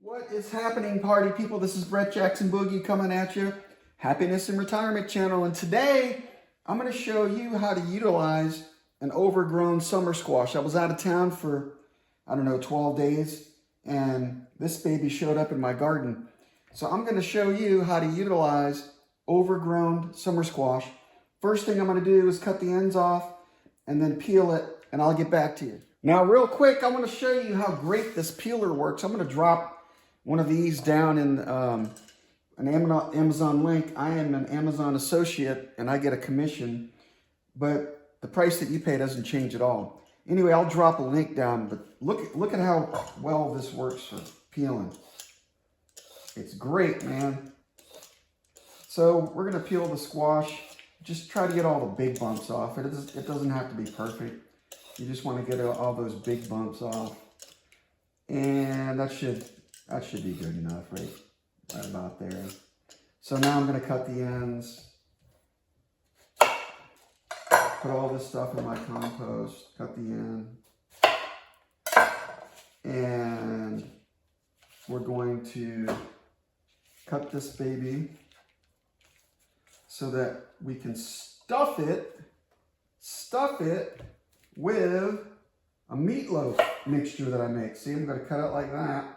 What is happening, party people? This is Brett Jackson Boogie coming at you. Happiness and Retirement Channel. And today, I'm going to show you how to utilize an overgrown summer squash. I was out of town for, 12 days. And this baby showed up in my garden. So I'm going to show you how to utilize overgrown summer squash. First thing I'm going to do is cut the ends off and then peel it, and I'll get back to you. Now, real quick, I want to show you how great this peeler works. I'm going to drop one of these down in an Amazon link. I am an Amazon associate, and I get a commission, but the price that you pay doesn't change at all. Anyway, I'll drop a link down, but look at how well this works for peeling. It's great, man. So we're going to peel the squash. Just try to get all the big bumps off. It doesn't have to be perfect. You just want to get all those big bumps off. And that should be good enough, right about there. So now I'm going to cut the ends. Put all this stuff in my compost. Cut the end. And we're going to cut this baby so that we can stuff it with a meatloaf mixture that I make. See, I'm going to cut it like that.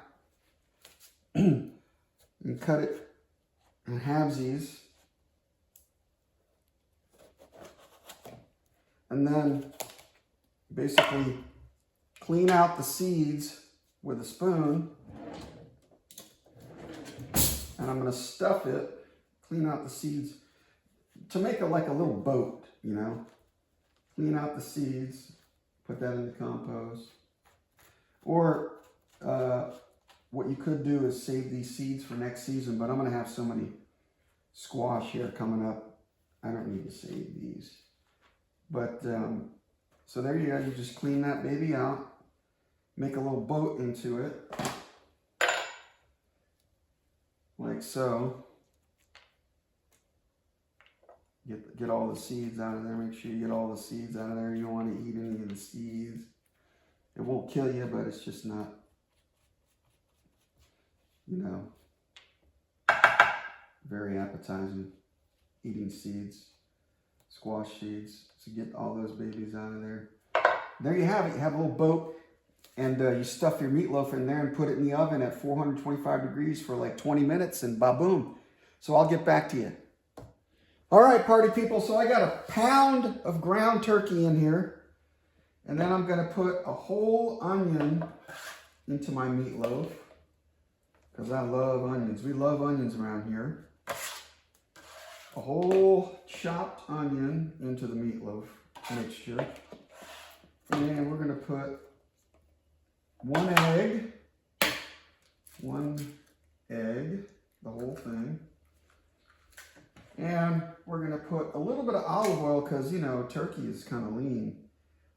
And cut it in halvesies. And then basically clean out the seeds with a spoon. And I'm going to stuff it, clean out the seeds to make it like a little boat, you know. Clean out the seeds, put that in the compost. Or what you could do is save these seeds for next season, but I'm going to have so many squash here coming up. I don't need to save these. But, so there you go. You just clean that baby out, make a little boat into it, like so. Get all the seeds out of there. Make sure you get all the seeds out of there. You don't want to eat any of the seeds. It won't kill you, but it's just not, very appetizing. Eating seeds, squash seeds. So get all those babies out of there. There you have it. You have a little boat, and you stuff your meatloaf in there and put it in the oven at 425 degrees for like 20 minutes, and ba-boom. So I'll get back to you. All right, party people, so I got a pound of ground turkey in here, and then I'm going to put a whole onion into my meatloaf, because I love onions. We love onions around here. A whole chopped onion into the meatloaf mixture, and we're going to put one egg, the whole thing. And we're going to put a little bit of olive oil because, turkey is kind of lean.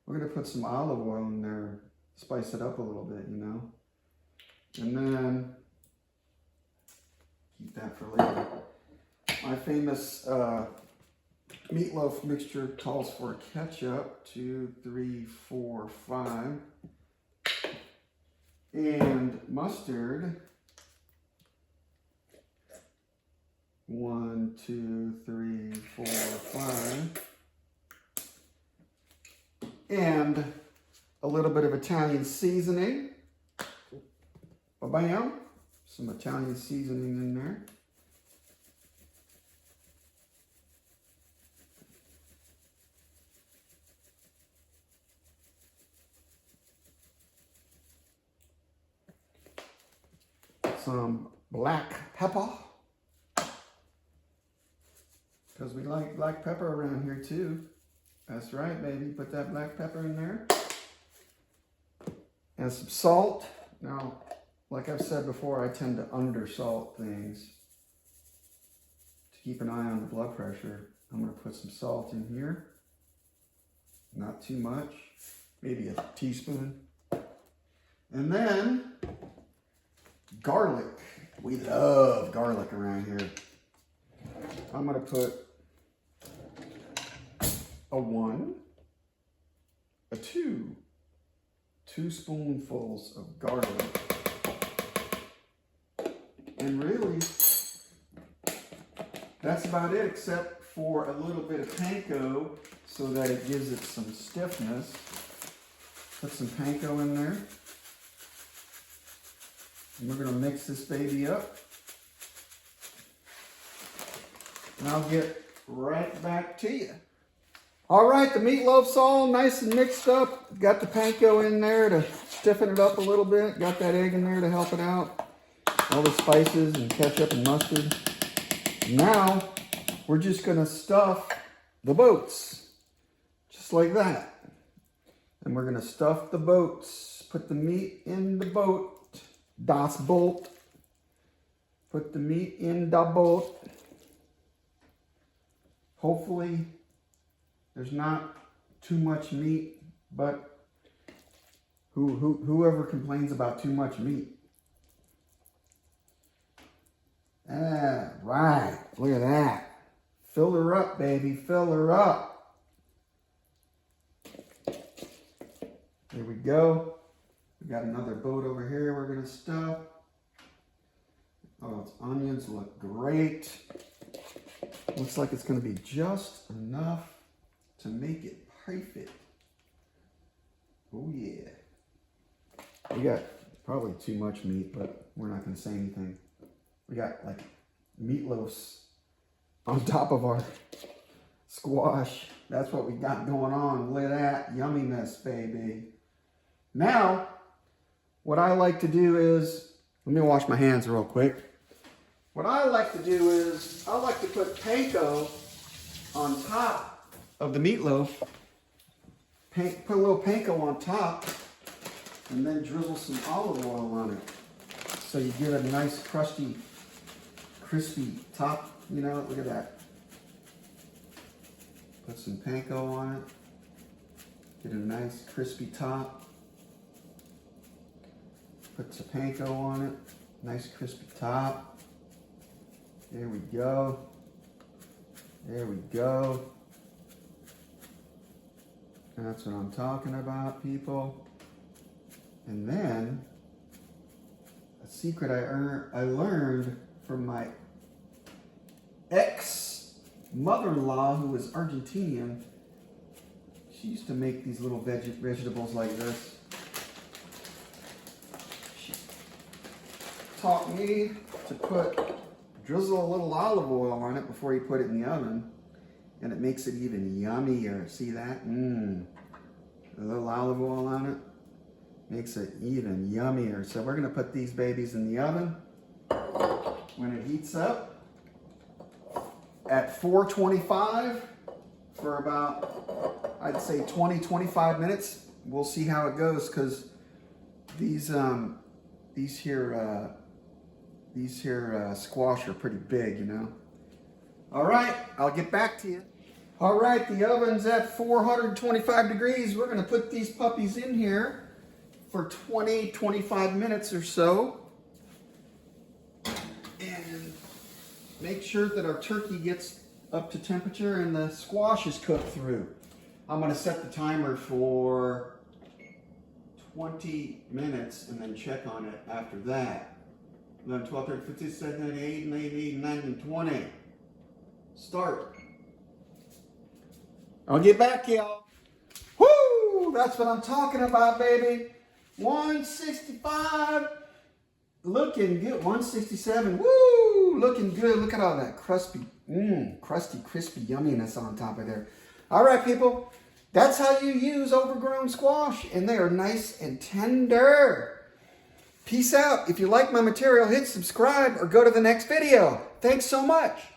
We're going to put some olive oil in there, spice it up a little bit, And then keep that for later. My famous meatloaf mixture calls for ketchup, 2, 3, 4, 5. And mustard, 1, 2, 3, 4, 5. And a little bit of Italian seasoning. Ba-bam. Some Italian seasoning in there. Some black pepper. Because we like black pepper around here too. That's right, baby. Put that black pepper in there. And some salt. Now, like I've said before, I tend to undersalt things to keep an eye on the blood pressure. I'm going to put some salt in here. Not too much. Maybe a teaspoon. And then garlic. We love garlic around here. I'm going to put a 1, a 2 spoonfuls of garlic And really, that's about it, except for a little bit of panko so that it gives it some stiffness. Put some panko in there. And we're going to mix this baby up. And I'll get right back to you. All right, the meatloaf's all nice and mixed up. Got the panko in there to stiffen it up a little bit. Got that egg in there to help it out. All the spices and ketchup and mustard. Now, we're just going to stuff the boats. Just like that. And we're going to stuff the boats. Put the meat in the boat. Das Boot. Put the meat in the boat. Hopefully, there's not too much meat, but whoever complains about too much meat. Ah, right. Look at that. Fill her up, baby. Fill her up. Here we go. We got another boat over here we're going to stuff. Oh, its onions look great. Looks like it's going to be just enough to make it perfect. Oh yeah. We got probably too much meat, but we're not going to say anything. We got like meatloafs on top of our squash. That's what we got going on. Look at that yumminess, baby. Now, what I like to do is, let me wash my hands real quick. What I like to do is, I like to put panko on top of the meatloaf. Put a little panko on top, and then drizzle some olive oil on it. So you get a nice crusty, crispy top, you know, look at that. Put some panko on it. Get a nice crispy top. Put some panko on it. Nice crispy top. There we go. There we go. That's what I'm talking about, people. And then, a secret I learned from my ex-mother-in-law who was Argentinian. She used to make these little vegetables like this. She taught me to drizzle a little olive oil on it before you put it in the oven. And it makes it even yummier. See that? A little olive oil on it makes it even yummier. So we're going to put these babies in the oven when it heats up at 425 for about, I'd say 20-25 minutes. We'll see how it goes, because these here squash are pretty big, you know. All right, I'll get back to you. All right, the oven's at 425 degrees. We're gonna put these puppies in here for 20-25 minutes or so. And make sure that our turkey gets up to temperature and the squash is cooked through. I'm gonna set the timer for 20 minutes and then check on it after that. 11, 12, 13, 15, 17, 18, 19, 19, 20. Start. I'll get back, y'all. Woo! That's what I'm talking about, baby. 165. Looking good. 167. Woo! Looking good. Look at all that crusty, crispy yumminess on top of there. All right, people. That's how you use overgrown squash, and they are nice and tender. Peace out. If you like my material, hit subscribe or go to the next video. Thanks so much.